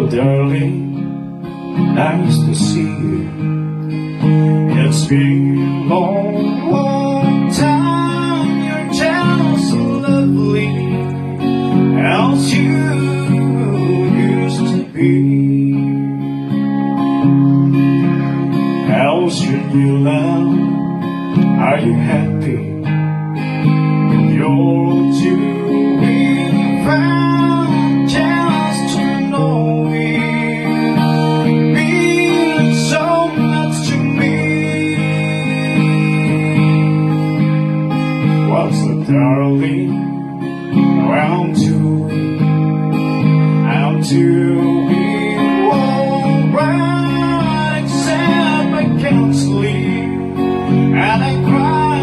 Hello, darling, nice to see you. It's been a long, long time. You're just so lovely as you used to be. How's your new love? Are you happy? You're doing fine. Just to know it means so much to me. What's the darling? I'm doing alright, except I can't sleep and I cry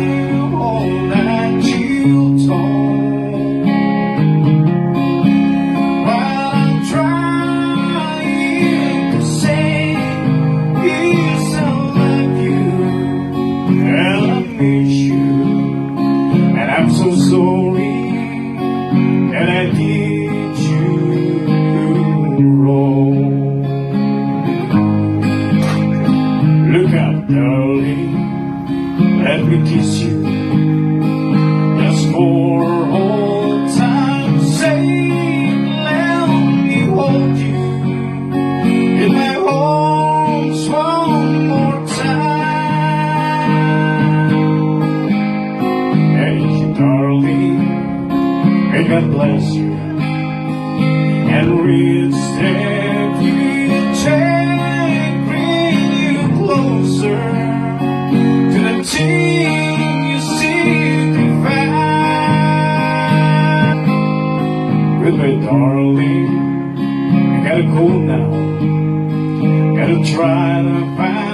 all night till dawn. While I'm trying to say yes, I love you and I miss you, and I'm so sorry that I did you wrong. Look out, darling, let me kiss you, just for old time's sake. Let me hold you in my arms one more time. Thank you, darling, may God bless you and reach every take, bring you closer to the thing you seek to find. Goodbye, darling, I gotta go now, gotta try to find